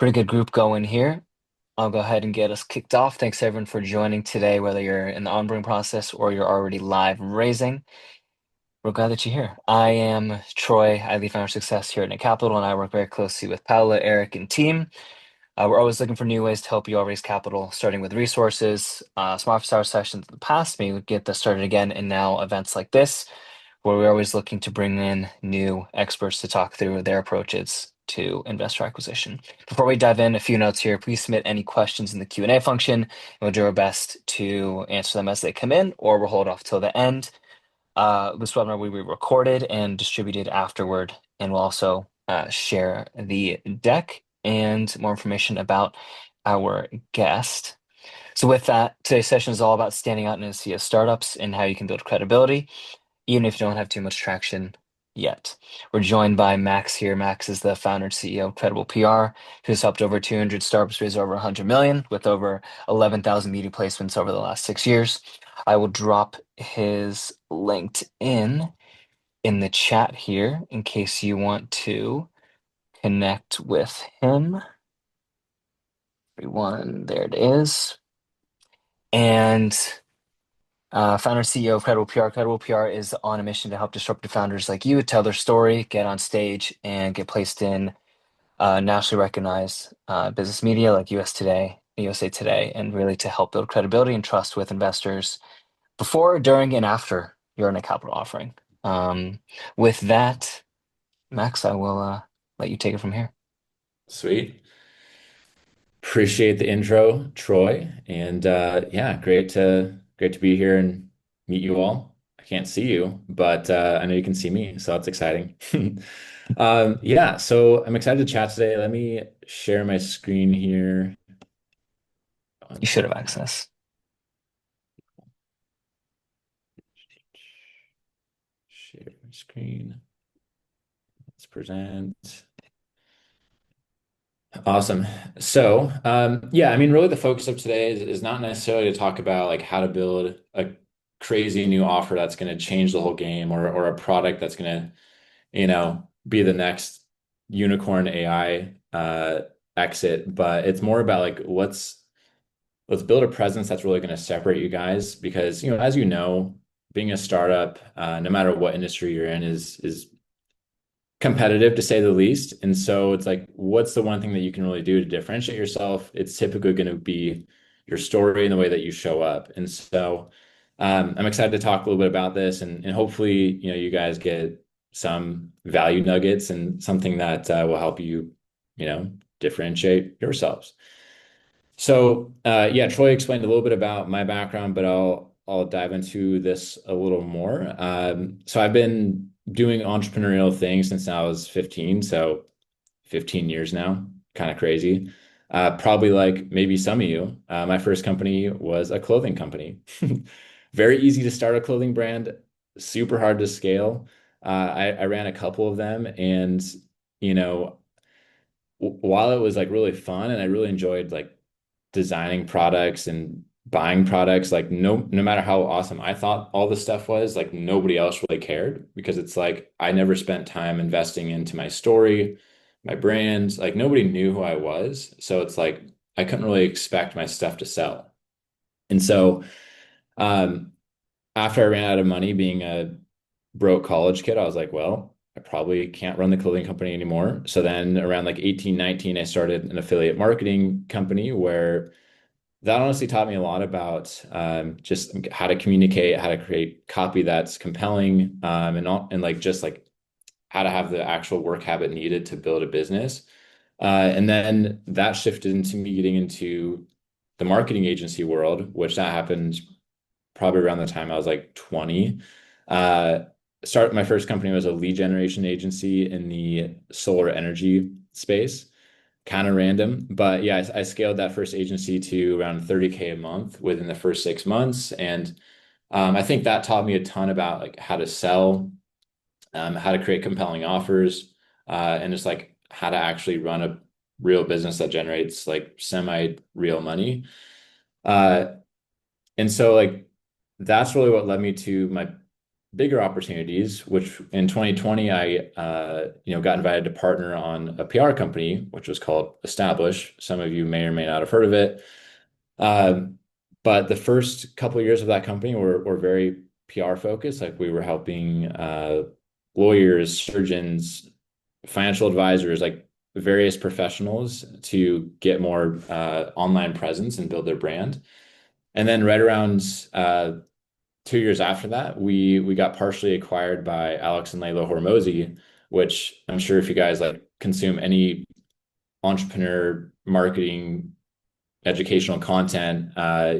Pretty good group going here. I'll go ahead and get us kicked off. Thanks everyone for joining today, whether you're in the onboarding process or you're already live raising. We're glad that you're here. I am Troy. I lead Founder Success here at Netcapital, and I work very closely with Paula, Eric, and team. We're always looking for new ways to help you all raise capital, starting with resources, some office hour sessions in the past. Maybe we get this started again, and now events like this, where we're always looking to bring in new experts to talk through their approaches to investor acquisition. Before we dive in, a few notes here. Please submit any questions in the Q&A function, and we'll do our best to answer them as they come in, or we'll hold off till the end. This webinar will be recorded and distributed afterward, and we'll also share the deck and more information about our guest. So with that, today's session is all about standing out in a sea of startups and how you can build credibility, even if you don't have too much traction yet. We're joined by Max here. Max is the founder and CEO of Credible PR, who's helped over 200 startups raise over 100 million with over 11,000 media placements over the last 6 years. I will drop his LinkedIn in the chat here in case you want to connect with him. Everyone, there it is. And founder and CEO of Credible PR. Credible PR is on a mission to help disruptive founders like you tell their story, get on stage, and get placed in nationally recognized business media like USA Today, and really to help build credibility and trust with investors before, during, and after you're in a capital offering. With that, Max, I will let you take it from here. Sweet. Appreciate the intro, Troy. And yeah, great to be here and meet you all. I can't see you, but I know you can see me, so that's exciting. Yeah, so I'm excited to chat today. Let me share my screen here. One You should have second. access. Share my screen. Let's present. Awesome. So, yeah, I mean, really the focus of today is not necessarily to talk about like how to build a crazy new offer that's going to change the whole game or a product that's going to, be the next unicorn AI exit, but it's more about like let's build a presence that's really going to separate you guys because, as you know, being a startup, no matter what industry you're in, is competitive to say the least. And so it's like, what's the one thing that you can really do to differentiate yourself? It's typically going to be your story and the way that you show up. And so I'm excited to talk a little bit about this and hopefully, you guys get some value nuggets and something that will help you, differentiate yourselves. So yeah, Troy explained a little bit about my background, but I'll dive into this a little more. So I've been doing entrepreneurial things since I was 15, so 15 years now, kind of crazy. Probably like maybe some of you, my first company was a clothing company. Very easy to start a clothing brand, super hard to scale. I ran a couple of them, and you know, while it was like really fun and I really enjoyed like designing products and buying products, like no matter how awesome I thought all this stuff was, like nobody else really cared because it's like I never spent time investing into my story, my brand, like nobody knew who I was. So it's like I couldn't really expect my stuff to sell. And so um after I ran out of money being a broke college kid, I was like, well, I probably can't run the clothing company anymore. So then around like 18, 19, I started an affiliate marketing company where that honestly taught me a lot about just how to communicate, how to create copy that's compelling, and like just like how to have the actual work habit needed to build a business. And then that shifted into me getting into the marketing agency world, which that happened probably around the time I was like 20. Uh, Start my first company was a lead generation agency in the solar energy space. Kind of random, but yeah, I scaled that first agency to around 30K a month within the first 6 months, and I think that taught me a ton about like how to sell, how to create compelling offers, and just like how to actually run a real business that generates like semi-real money. Uh, and so like that's really what led me to my bigger opportunities, which in 2020 I got invited to partner on a PR company, which was called Establish. Some of you may or may not have heard of it. Um, but the first couple of years of that company were very PR focused. Like we were helping lawyers, surgeons, financial advisors, like various professionals to get more online presence and build their brand. And then right around 2 years after that, we got partially acquired by Alex and Layla Hormozi, which I'm sure if you guys like consume any entrepreneur marketing educational content,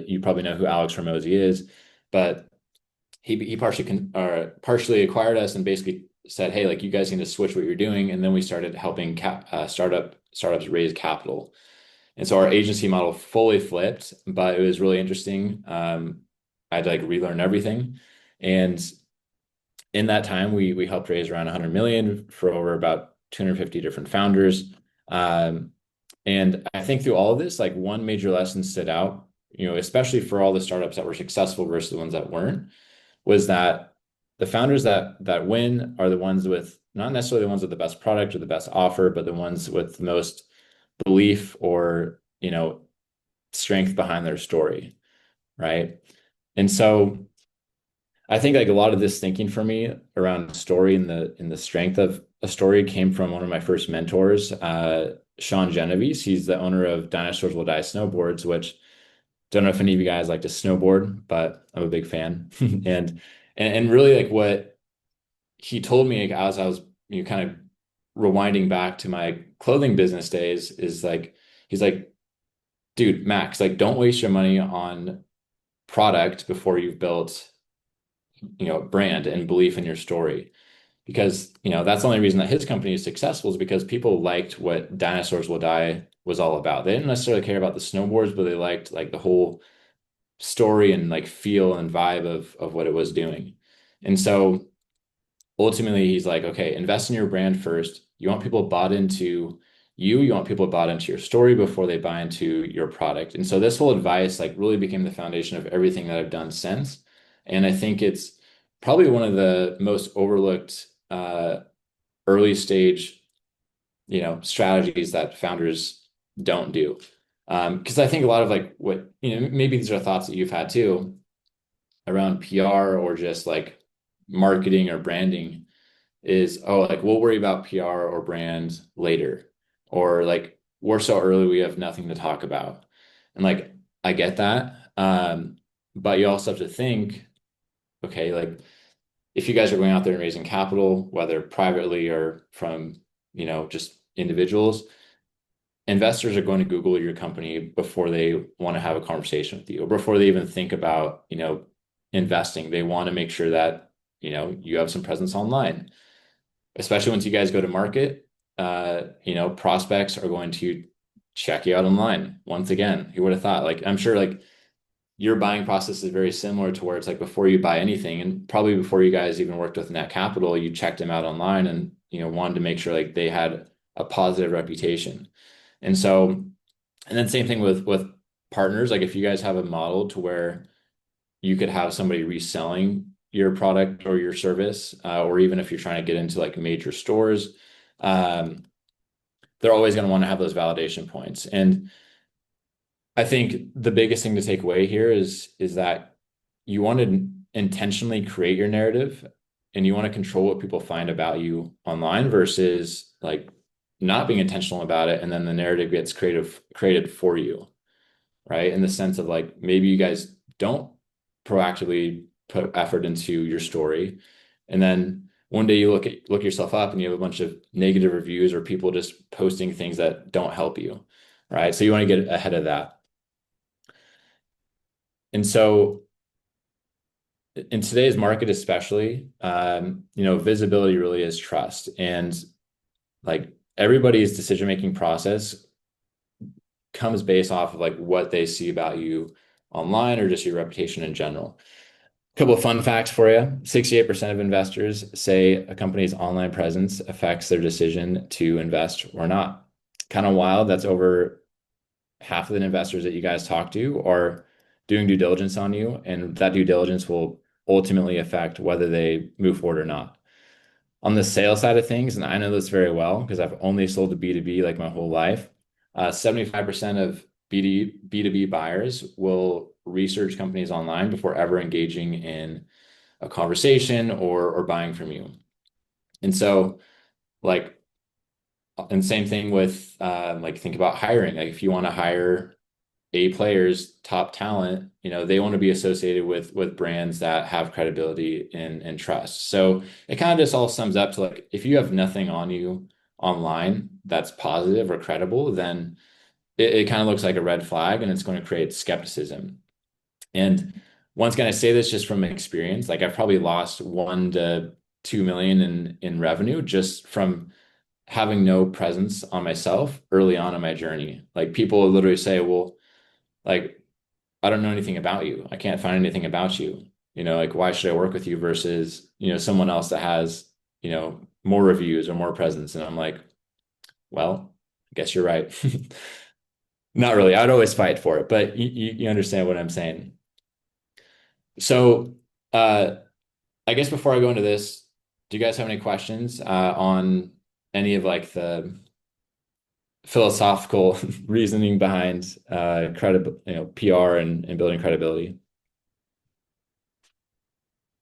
you probably know who Alex Hormozi is. But he partially acquired us and basically said, "Hey, like you guys need to switch what you're doing." And then we started helping startups raise capital. And so our agency model fully flipped, but it was really interesting. I had to like relearn everything. And in that time, we helped raise around 100 million for over about 250 different founders. Um, and I think through all of this, like one major lesson stood out, especially for all the startups that were successful versus the ones that weren't, was that the founders that win are the ones with not necessarily the ones with the best product or the best offer, but the ones with the most belief or, strength behind their story, right? And so I think like a lot of this thinking for me around story and the strength of a story came from one of my first mentors, Sean Genovese. He's the owner of Dinosaurs Will Die Snowboards, which don't know if any of you guys like to snowboard, but I'm a big fan. And really like what he told me like, as I was kind of rewinding back to my clothing business days is like he's like, dude, Max, like don't waste your money on product before you've built brand and belief in your story. Because that's the only reason that his company is successful is because people liked what Dinosaurs Will Die was all about. They didn't necessarily care about the snowboards, but they liked like the whole story and like feel and vibe of what it was doing. And so ultimately he's like, okay, invest in your brand first. You want people bought into you want people bought into your story before they buy into your product. And so this whole advice like really became the foundation of everything that I've done since. And I think it's probably one of the most overlooked early stage, strategies that founders don't do. Because I think a lot of like what, maybe these are thoughts that you've had too around PR or just like marketing or branding is, oh, like we'll worry about PR or brand later. Or like we're so early, we have nothing to talk about. And like I get that. But you also have to think, okay, like if you guys are going out there and raising capital, whether privately or from, just individuals, investors are going to Google your company before they want to have a conversation with you or before they even think about, investing. They want to make sure that, you have some presence online, especially once you guys go to market. Prospects are going to check you out online. Once again, who would have thought? Like, I'm sure like your buying process is very similar to where it's like before you buy anything, and probably before you guys even worked with Netcapital, you checked them out online and wanted to make sure like they had a positive reputation. And so, and then same thing with partners. Like if you guys have a model to where you could have somebody reselling your product or your service, or even if you're trying to get into like major stores, um, they're always going to want to have those validation points. And I think the biggest thing to take away here is that you want to intentionally create your narrative and you want to control what people find about you online versus like not being intentional about it and then the narrative gets created for you, right? In the sense of like maybe you guys don't proactively put effort into your story and then one day you look yourself up and you have a bunch of negative reviews or people just posting things that don't help you, right? So you want to get ahead of that. And so in today's market, especially, visibility really is trust. And like everybody's decision-making process comes based off of like what they see about you online or just your reputation in general. A couple of fun facts for you. 68% of investors say a company's online presence affects their decision to invest or not. Kind of wild. That's over half of the investors that you guys talk to are doing due diligence on you, and that due diligence will ultimately affect whether they move forward or not. On the sales side of things, and I know this very well because I've only sold to B2B like my whole life, 75% of B2B buyers will research companies online before ever engaging in a conversation or buying from you. And so, like, and same thing with like think about hiring. Like, if you want to hire A players, top talent, they want to be associated with brands that have credibility and trust. So it kind of just all sums up to, like, if you have nothing on you online that's positive or credible, then it kind of looks like a red flag and it's going to create skepticism. And once again, I say this just from experience. Like, I've probably lost 1 to 2 million in revenue just from having no presence on myself early on in my journey. Like, people will literally say, well, like, I don't know anything about you. I can't find anything about you. Like, why should I work with you versus, someone else that has, more reviews or more presence? And I'm like, well, I guess you're right. Not really. I'd always fight for it, but you understand what I'm saying. So, uh, I guess before I go into this, do you guys have any questions on any of like the philosophical reasoning behind PR and building credibility?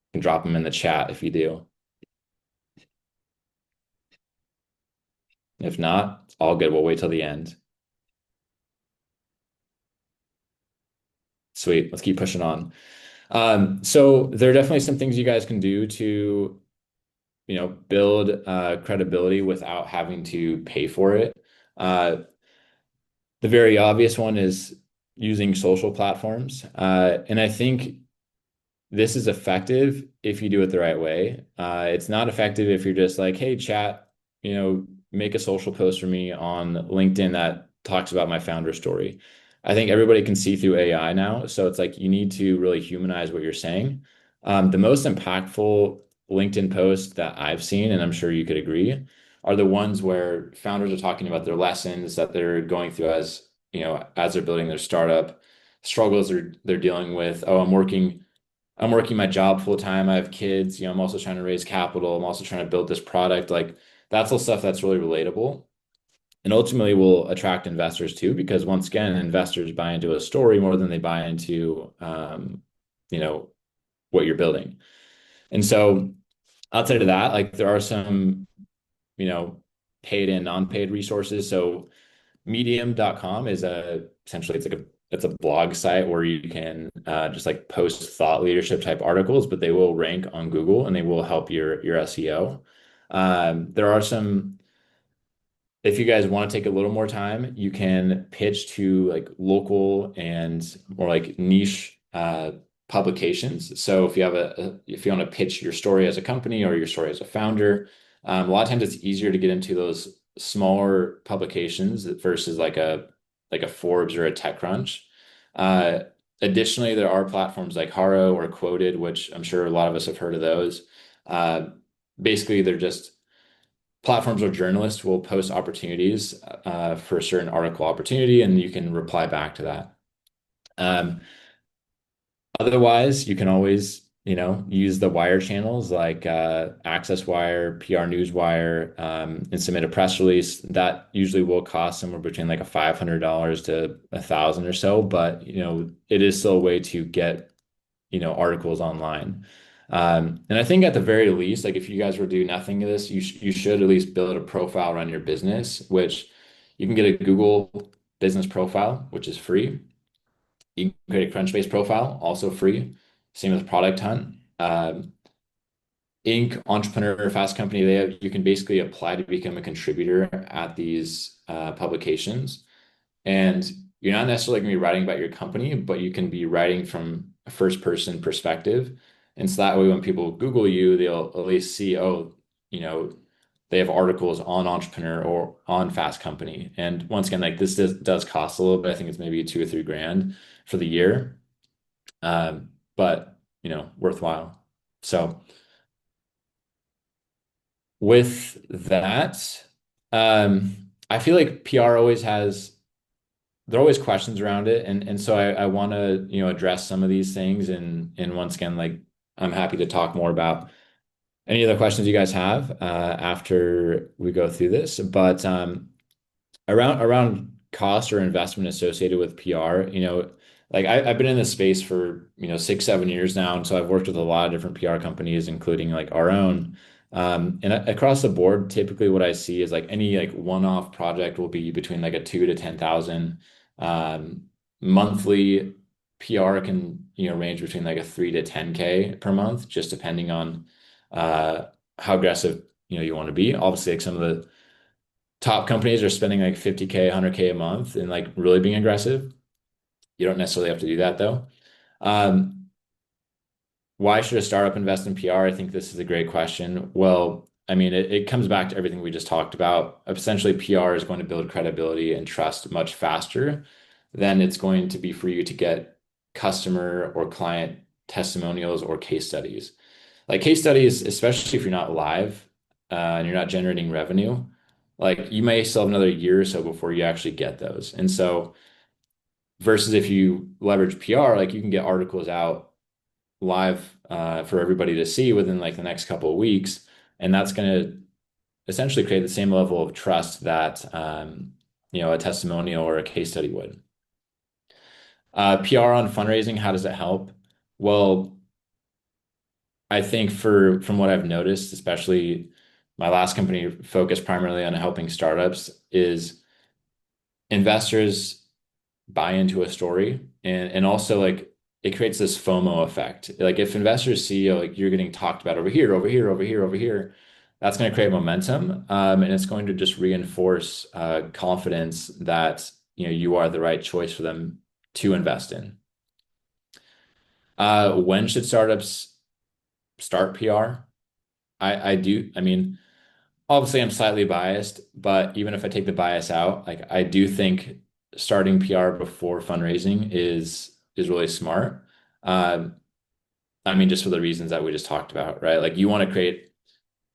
You can drop them in the chat if you do. If not, it's all good. We'll wait till the end. Sweet. Let's keep pushing on. So there are definitely some things you guys can do to, build credibility without having to pay for it. Uh, the very obvious one is using social platforms. And I think this is effective if you do it the right way. It's not effective if you're just like, hey, chat, make a social post for me on LinkedIn that talks about my founder story. I think everybody can see through AI now. So it's like you need to really humanize what you're saying. The most impactful LinkedIn posts that I've seen, and I'm sure you could agree, are the ones where founders are talking about their lessons that they're going through as they're building their startup, struggles they're dealing with. Oh, I'm working my job full time. I have kids. I'm also trying to raise capital. I'm also trying to build this product. Like, that's all stuff that's really relatable and ultimately will attract investors too, because once again, investors buy into a story more than they buy into, you know, what you're building. And so outside of that, like, there are some, you know, paid and non-paid resources. So medium.com is essentially it's a blog site where you can just like post thought leadership type articles, but they will rank on Google and they will help your SEO. There are some, if you guys want to take a little more time, you can pitch to like local and more like niche publications. So if you want to pitch your story as a company or your story as a founder, a lot of times it's easier to get into those smaller publications versus like a Forbes or a TechCrunch. Uh, Additionally, there are platforms like Haro or Quoted, which I'm sure a lot of us have heard of those. Uh, Basically, they're just platforms where journalists will post opportunities for a certain article opportunity, and you can reply back to that. Um, Otherwise, you can always, use the wire channels like Access Wire, PR Newswire, and submit a press release. That usually will cost somewhere between like a $500 to 1,000 or so, but it is still a way to get articles online. And I think at the very least, like, if you guys were to do nothing of this, you should at least build a profile around your business, which you can get a Google business profile, which is free. You can create a Crunchbase profile, also free. Same with Product Hunt. Inc. Entrepreneur Fast Company, you can basically apply to become a contributor at these publications. And you're not necessarily going to be writing about your company, but you can be writing from a first person perspective. And so that way, when people Google you, they'll at least see, oh, they have articles on Entrepreneur or on Fast Company. And once again, like, this does cost a little bit. I think it's maybe 2 or 3 grand for the year. But worthwhile. So with that, I feel like PR always has there are always questions around it, and so I want to address some of these things and once again, like, I'm happy to talk more about any other questions you guys have after we go through this. But around cost or investment associated with PR, like I've been in this space for, 6, 7 years now. And so I've worked with a lot of different PR companies, including like our own. And across the board, typically what I see is like any like one-off project will be between like a 2 to 10,000. Monthly PR can, range between like a 3 to 10K per month, just depending on uh how aggressive, you want to be. Obviously, like some of the top companies are spending like 50K, 100K a month and like really being aggressive. You don't necessarily have to do that though. Um, why should a startup invest in PR? I think this is a great question. Well, I mean, it comes back to everything we just talked about. Essentially, PR is going to build credibility and trust much faster than it's going to be for you to get customer or client testimonials or case studies. Like case studies, especially if you're not live and you're not generating revenue, like you may still have another year or so before you actually get those. And so versus if you leverage PR, like you can get articles out live for everybody to see within like the next couple of weeks, and that's going to essentially create the same level of trust that a testimonial or a case study would. PR on fundraising, how does it help? Well, I think from what I've noticed, especially my last company focused primarily on helping startups, is investors buy into a story and also like it creates this FOMO effect. Like if investors see like you're getting talked about over here, over here, over here, over here, that's going to create momentum, and it's going to just reinforce confidence that you are the right choice for them to invest in. When should startups start PR? I do. I mean, obviously, I'm slightly biased, but even if I take the bias out, like I do think starting PR before fundraising is really smart. Um, I mean, just for the reasons that we just talked about, right? Like you want to create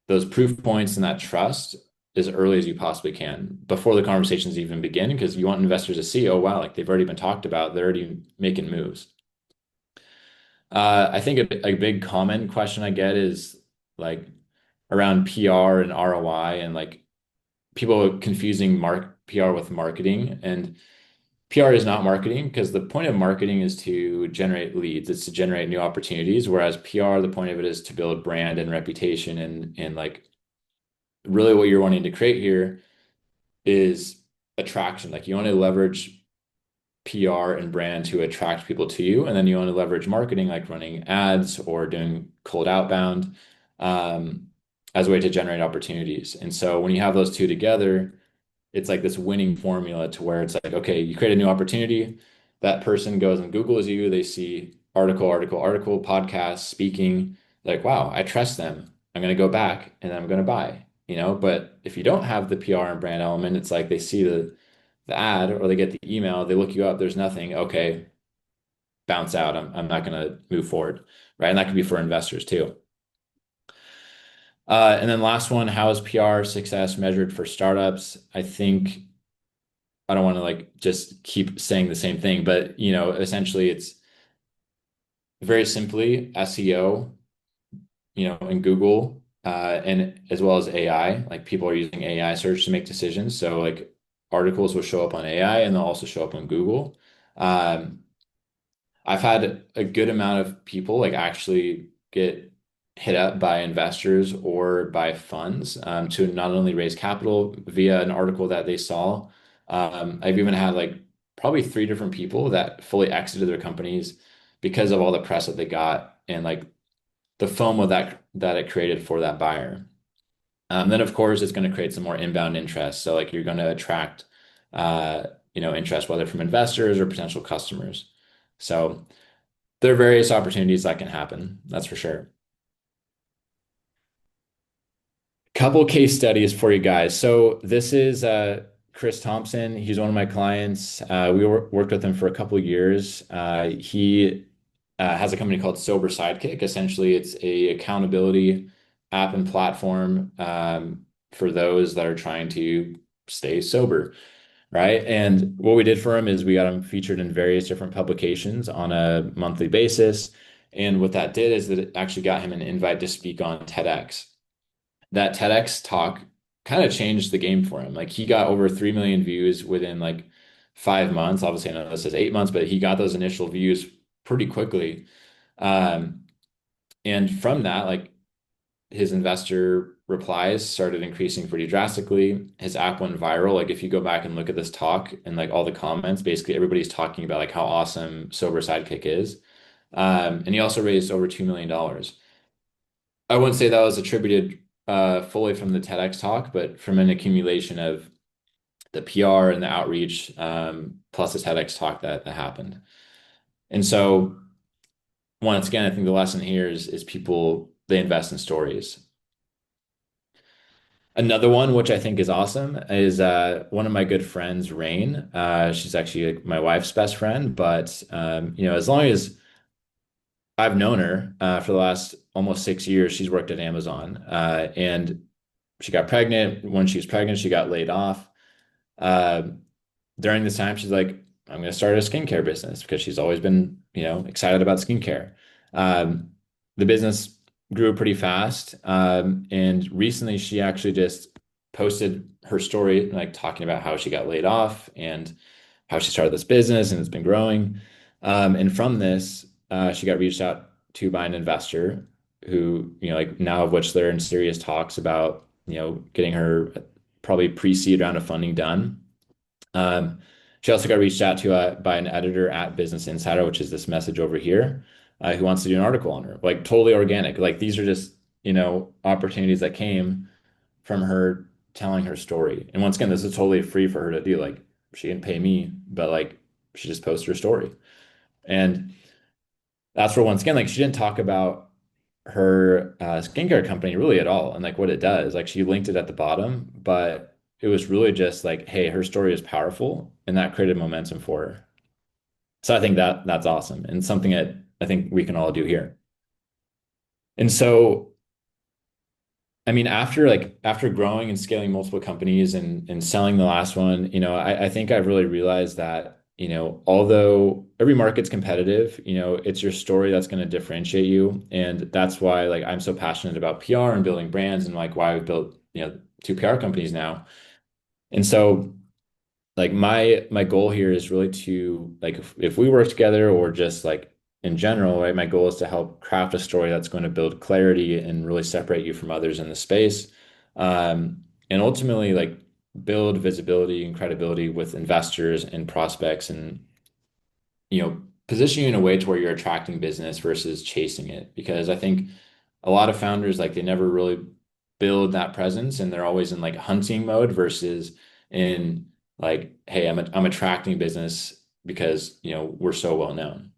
those proof points and that trust as early as you possibly can before the conversations even begin, because you want investors to see, oh wow, like they've already been talked about, they're already making moves. I think a big common question I get is like around PR and ROI and like people confusing PR with marketing, and PR is not marketing because the point of marketing is to generate leads. It's to generate new opportunities, whereas PR, the point of it is to build brand and reputation and like really what you're wanting to create here is attraction. Like you want to leverage PR and brand to attract people to you, and then you want to leverage marketing like running ads or doing cold outbound um, as a way to generate opportunities. And so when you have those two together, it's like this winning formula to where it's like, okay, you create a new opportunity, that person goes and Googles you, they see article, podcast, speaking, like, wow, I trust them. I'm going to go back and I'm going to buy. But if you don't have the PR and brand element, it's like they see the ad or they get the email, they look you up, there's nothing, okay, bounce out. I'm not going to move forward, right? And that could be for investors too. And then last one, how is PR success measured for startups? I think I don't want to like just keep saying the same thing, but essentially it's very simply SEO, in Google, and as well as AI. Like people are using AI search to make decisions. So like articles will show up on AI and they'll also show up on Google. Um, I've had a good amount of people like actually get hit up by investors or by funds to not only raise capital via an article that they saw. I've even had like probably 3 different people that fully exited their companies because of all the press that they got and like the FOMO that it created for that buyer. Then of course it's going to create some more inbound interest. So like you're going to attract uh, interest whether from investors or potential customers. So there are various opportunities that can happen. That's for sure. Couple case studies for you guys. So this is Chris Thompson. He's one of my clients. We worked with him for a couple of years. He has a company called Sober Sidekick. Essentially, it's a accountability app and platform for those that are trying to stay sober, right? And what we did for him is we got him featured in various different publications on a monthly basis. And what that did is that it actually got him an invite to speak on TEDx. That TEDx talk kind of changed the game for him. Like he got over 3 million views within like 5 months. Obviously, I know this says 8 months, but he got those initial views pretty quickly. Um, and from that, like his investor replies started increasing pretty drastically. His app went viral. Like if you go back and look at this talk and like all the comments, basically everybody's talking about like how awesome Sober Sidekick is. And he also raised over $2 million. I wouldn't say that was attributed fully from the TEDx talk, but from an accumulation of the PR and the outreach, plus the TEDx talk that happened. And so once again, I think the lesson here is people they invest in stories. Another one, which I think is awesome, is one of my good friends, Rain. She's actually like, my wife's best friend, but as long as I've known her for the last almost 6 years, she's worked at Amazon, and she got pregnant. When she was pregnant, she got laid off. Uh, During this time, she's like, I'm going to start a skincare business because she's always been, excited about skincare. Um, the business grew pretty fast. And recently she actually just posted her story, like talking about how she got laid off and how she started this business and it's been growing. And from this, she got reached out to by an investor who, like now of which they're in serious talks about, getting her probably pre-seed round of funding done. Um, she also got reached out to by an editor at Business Insider, which is this message over here, who wants to do an article on her. Like totally organic. Like these are just, opportunities that came from her telling her story. And once again, this is totally free for her to do. Like she didn't pay me, but like she just posted her story. And that's where once again, like she didn't talk about her skincare company really at all and like what it does. Like she linked it at the bottom, but it was really just like, hey, her story is powerful, and that created momentum for her. So I think that's awesome and something that I think we can all do here. And so, I mean, after growing and scaling multiple companies and selling the last one, I think I've really realized that, although every market's competitive, it's your story that's going to differentiate you. And that's why like I'm so passionate about PR and building brands and like why I've built, two PR companies now. And so like my goal here is really to like if we work together or just like in general, right? My goal is to help craft a story that's going to build clarity and really separate you from others in the space. And ultimately like build visibility and credibility with investors and prospects and position you in a way to where you're attracting business versus chasing it. Because I think a lot of founders like they never really build that presence and they're always in like hunting mode versus in like, hey, I'm attracting business because we're so well known.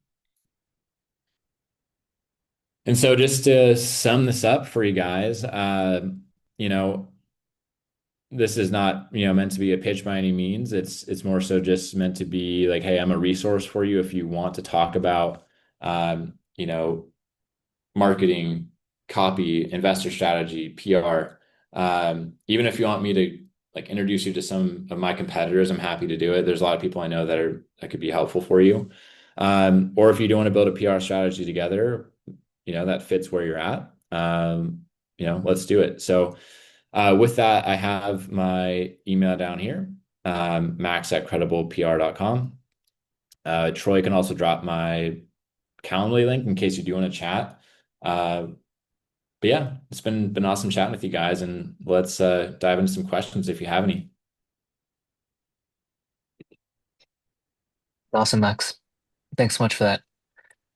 And so just to sum this up for you guys, you know, this is not, meant to be a pitch by any means. It's more so just meant to be like, hey, I'm a resource for you if you want to talk about um, you know, marketing, copy, investor strategy, PR. Even if you want me to like introduce you to some of my competitors, I'm happy to do it. There's a lot of people I know that could be helpful for you. Or if you do want to build a PR strategy together, that fits where you're at. Let's do it. So with that, I have my email down here, max@crediblepr.com. Troy can also drop my Calendly link in case you do want to chat. Uh, but yeah, it's been awesome chatting with you guys, and let's dive into some questions if you have any. Awesome, Max. Thanks so much for that.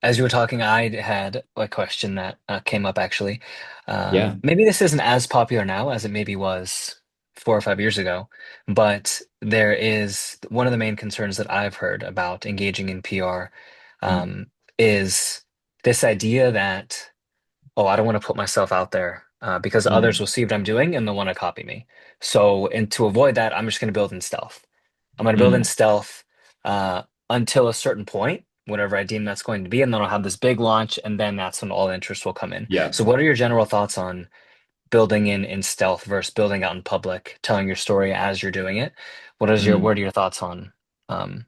As you were talking, I had a question that came up actually. Yeah. Maybe this isn't as popular now as it maybe was 4 or 5 years ago, but there is one of the main concerns that I've heard about engaging in PR Mm. um, is this idea that, oh, I don't want to put myself out there because others Mm. will see what I'm doing and they'll want to copy me. So, and to avoid that, I'm just going to build in stealth. I'm going to build in Mm. stealth until a certain point, whatever I deem that's going to be, and then I'll have this big launch, and then that's when all interest will come in. Yeah. So, what are your general thoughts on building in stealth versus building out in public, telling your story as you're doing it? What Mm. are your thoughts on um,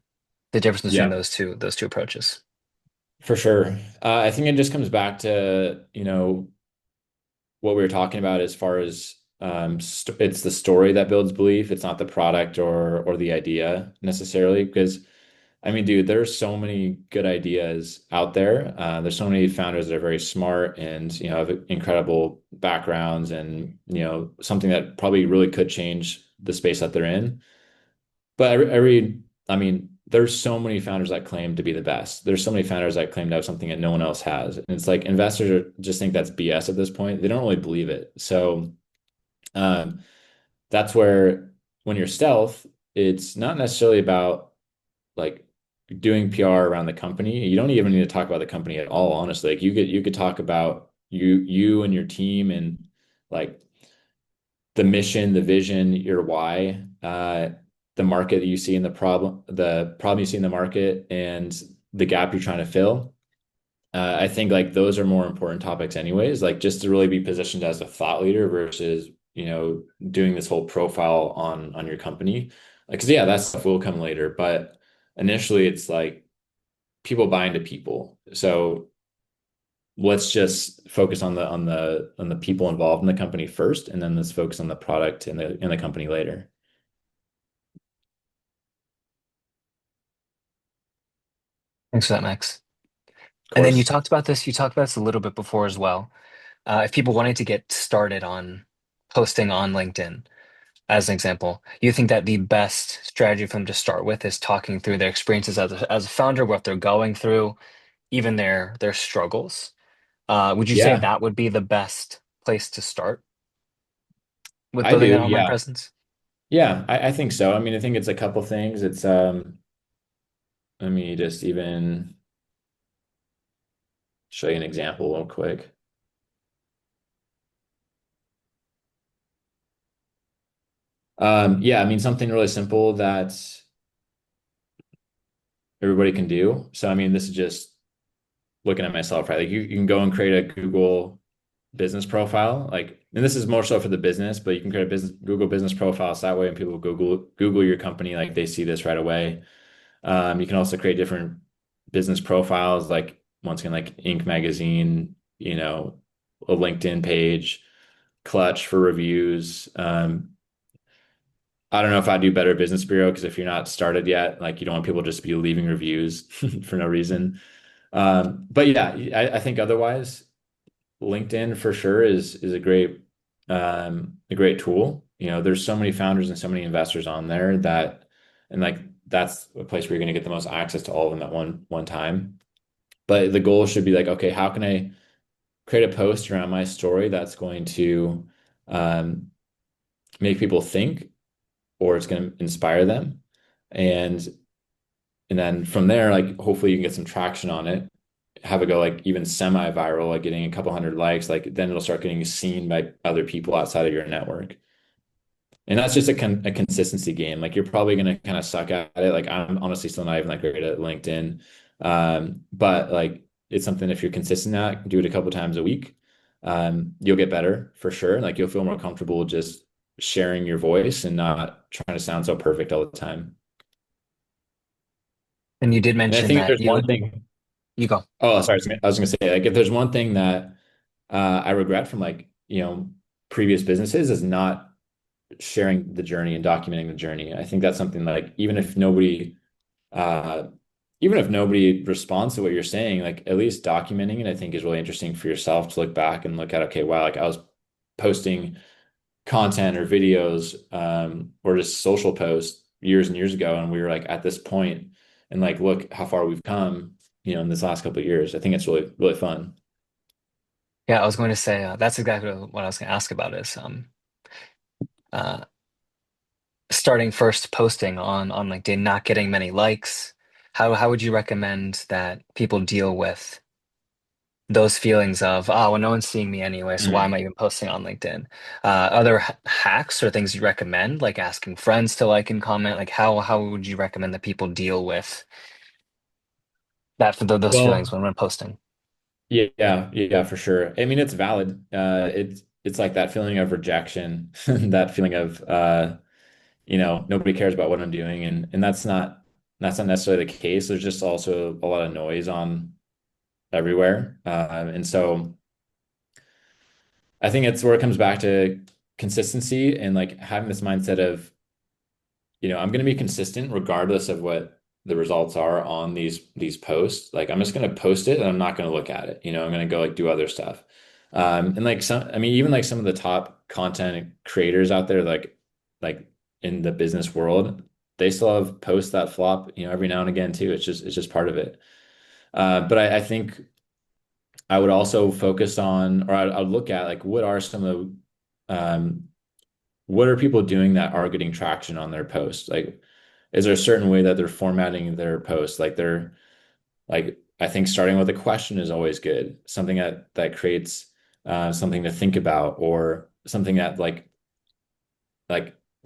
the difference between Yeah. those two approaches? For sure. I think it just comes back to, what we were talking about as far as st it's the story that builds belief. It's not the product or the idea necessarily. Because I mean, dude, there's so many good ideas out there. There's so many founders that are very smart and have incredible backgrounds and something that probably really could change the space that they're in. But I mean, there's so many founders that claim to be the best. There's so many founders that claim to have something that no one else has. And it's like just think that's BS at this point. They don't really believe it. So um, that's where when you're stealth, it's not necessarily about like doing PR around the company. You don't even need to talk about the company at all, honestly. Like you could talk about you and your team and like the mission, the vision, your why, the market that you see in the problem you see in the market, and the gap you're trying to fill. I think like those are more important topics, anyways. Like just to really be positioned as a thought leader versus doing this whole profile on your company. Like, 'cause yeah, that stuff will come later, but initially it's like people buy into people. So let's just focus on the people involved in the company first, and then let's focus on the product in the company later. Thanks for that, Max. Of And then course. you talked about this a little bit before as well. If people wanted to get started on posting on LinkedIn, as an example, you think that the best strategy for them to start with is talking through their experiences as a founder, what they're going through, even their struggles. Would you say Yeah, that would be the best place to start with I building do. an online Yeah. presence? Yeah, I think so. I mean, I think it's a couple things. It's let me just even show you an example real quick. Yeah, I mean something really simple that everybody can do. So I mean, this is just looking at myself, right? Like you can go and create a Google business profile, like, and this is more so for the business, but you can create a business Google business profile so that way when people Google your company, like they see this right away. You can also create different business profiles, like once again, like Inc. magazine, a LinkedIn page, Clutch for reviews. I don't know if I do better Business Bureau because if you're not started yet, like you don't want people just to be leaving reviews for no reason. But yeah, I think otherwise, LinkedIn for sure is a great tool. There's so many founders and so many investors on there and like that's a place where you're going to get the most access to all of them at one time. But the goal should be like, okay, how can I create a post around my story that's going to um, make people think, or it's going to inspire them, and and then from there, like hopefully you can get some traction on it, have it go like even semi-viral, like getting a couple hundred likes, like then it'll start getting seen by other people outside of your network. And that's just a consistency game. Like you're probably gonna kind of suck at it. Like I'm honestly still not even that great at LinkedIn. But like it's something if you're consistent at, do it a couple times a week, you'll get better for sure. Like you'll feel more comfortable just sharing your voice and not trying to sound so perfect all the time. And you did And I mention think if that there's one thing, you go. oh, sorry, I was gonna say, like, if there's one thing that I regret from like, previous businesses is not sharing the journey and documenting the journey. I think that's something like uh, even if nobody responds to what you're saying, like at least documenting it, I think is really interesting for yourself to look back and look at, okay, wow, like I was posting content or videos, or just social posts years and years ago, and we were like at this point, and like look how far we've come, in this last couple of years. I think it's really, really fun. Yeah, I was going to say that's exactly what I was going to ask about is uh, starting first posting on LinkedIn, not getting many likes. How would you recommend that people deal with those feelings of, oh, well, no one's seeing me anyway, so why am I even posting on LinkedIn? Other hacks or things you recommend, like asking friends to like and comment, like how would you recommend that people deal with that for those feelings Well, when posting? yeah, yeah, for sure. I mean, it's valid. It's like that feeling of rejection, that feeling of nobody cares about what I'm doing, and that's not necessarily the case. There's just also a lot of noise everywhere. And so I think it's where it comes back to consistency and like having this mindset of, I'm going to be consistent regardless of what the results are on these posts. Like I'm just going to post it and I'm not going to look at it. I'm going to go like do other stuff. And like I mean, even like some of the top content creators out there, like in the business world, they still have posts that flop, every now and again too. It's just part of it. But I think I would also focus on, or I'd look at like what are some of what are people doing that are getting traction on their posts? Like, is there a certain way that they're formatting their posts? Like I think starting with a question is always good. Something that creates something to think about, or something that like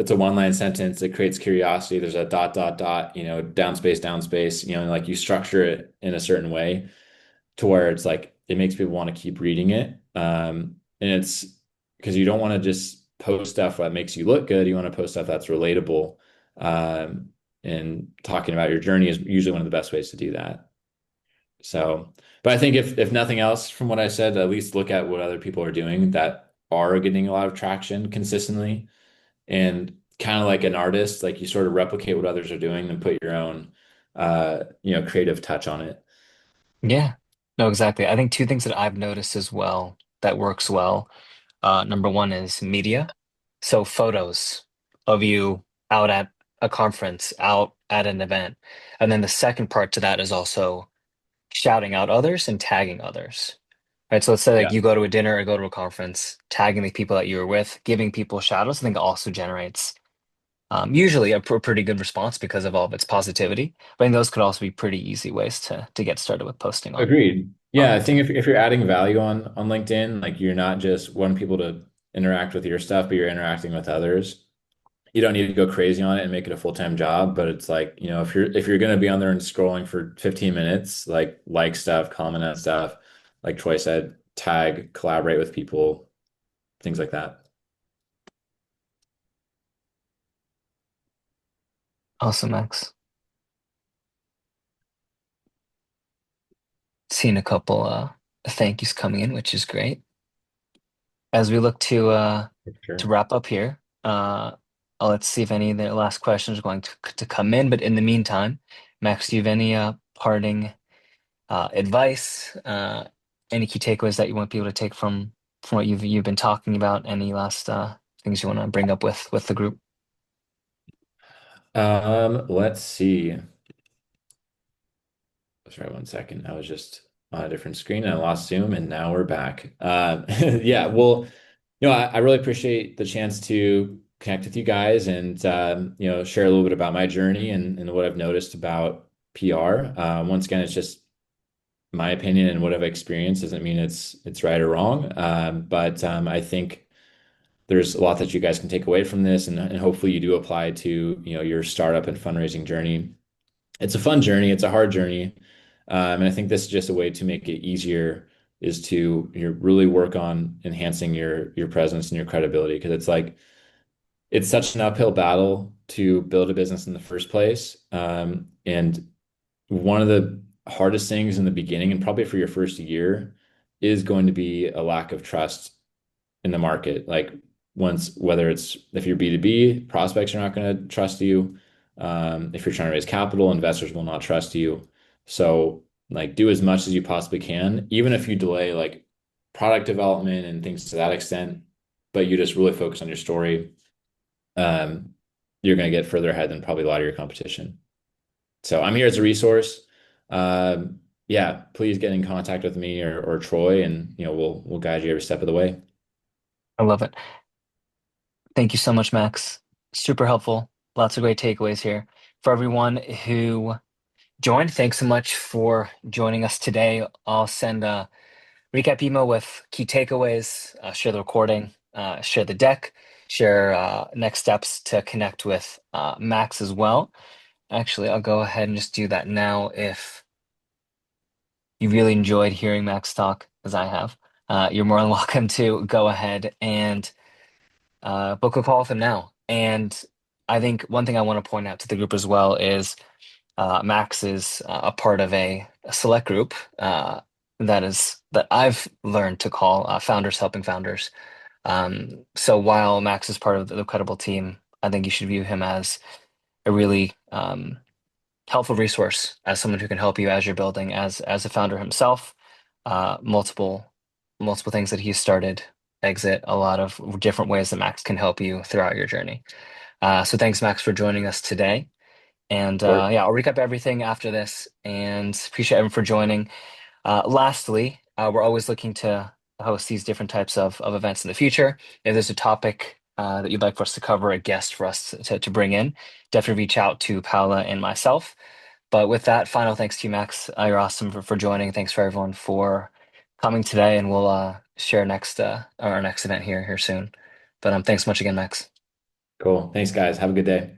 it's a one-line sentence. It creates curiosity. There's a dot dot dot, down space, like you structure it in a certain way to where it's like it makes people want to keep reading it. And it's because you don't want to just post stuff that makes you look good. You want to post stuff that's relatable. Um, and talking about your journey is usually one of the best ways to do that. So, but I think if nothing else from what I said, at least look at what other people are doing that are getting a lot of traction consistently. And kind of like an artist, like you sort of replicate what others are doing and put your own creative touch on it. Yeah, no, exactly. I think two things that I've noticed as well that works well. Number one is media. So photos of you out at a conference, out at an event. And then the second part to that is also shouting out others and tagging others. Right. So let's say like Yeah. you go to a dinner or go to a conference, tagging the people that you were with, giving people shout outs, I think also generates usually a pretty good response because of all of its positivity. But I think those could also be pretty easy ways to get started with posting Agreed. on Yeah, I think LinkedIn. if you're adding value on LinkedIn, like you're not just wanting people to interact with your stuff, but you're interacting with others. You don't need to go crazy on it and make it a full-time job, but it's like, if you're going to be on there and scrolling for 15 minutes, like stuff, comment on stuff, like Troy said, tag, collaborate with people, things like that. Awesome, Max. Seen a couple thank yous coming in, which is great. As we look For to sure. wrap up here, let's see if any of the last questions are going to come in. But in the meantime, Max, do you have any parting advice, any key takeaways that you want people to take from what you've been talking about? Any last things you want to bring up with the group? Let's see. Sorry, one second. I was just on a different screen and I lost Zoom, and now we're back. Yeah, well, I really appreciate the chance to connect with you guys and share a little bit about my journey and what I've noticed about PR. Once again, it's just my opinion and what I've experienced. Doesn't mean it's right or wrong. But I think there's a lot that you guys can take away from this, and hopefully you do apply to your startup and fundraising journey. It's a fun journey. It's a hard journey. And I think this is just a way to make it easier is to really work on enhancing your presence and your credibility because it's such an uphill battle to build a business in the first place. And one of the hardest things in the beginning and probably for your first year is going to be a lack of trust in the market. Like whether it's if you're B2B, prospects are not going to trust you. If you're trying to raise capital, investors will not trust you. So like do as much as you possibly can, even if you delay like product development and things to that extent, but you just really focus on your story. Um, you're going to get further ahead than probably a lot of your competition. So I'm here as a resource. Yeah, please get in contact with me or Troy, and we'll guide you every step of the way. I love it. Thank you so much, Max. Super helpful. Lots of great takeaways here. For everyone who joined, thanks so much for joining us today. I'll send a recap email with key takeaways, share the recording, share the deck, share next steps to connect with Max as well. Actually, I'll go ahead and just do that now if you really enjoyed hearing Max talk, as I have. You're more than welcome to go ahead and book a call with him now. And I think one thing I want to point out to the group as well is Max is a part of a select group. that I've learned to call founders helping founders. So while Max is part of the Credible team, I think you should view him as a really helpful resource, as someone who can help you as you're building, as a founder himself. Multiple things that he's started, exit, a lot of different ways that Max can help you throughout your journey. So thanks, Max, for joining us today. And Of course. yeah, I'll recap everything after this and appreciate everyone for joining. Lastly, we're always looking to host these different types of events in the future. If there's a topic that you'd like for us to cover, a guest for us to bring in, definitely reach out to Paula and myself. But with that, final thanks to you, Max. You're awesome for joining. Thanks for everyone for coming today, and we'll share next our next event here soon. But thanks so much again, Max. Cool. Thanks, guys. Have a good day.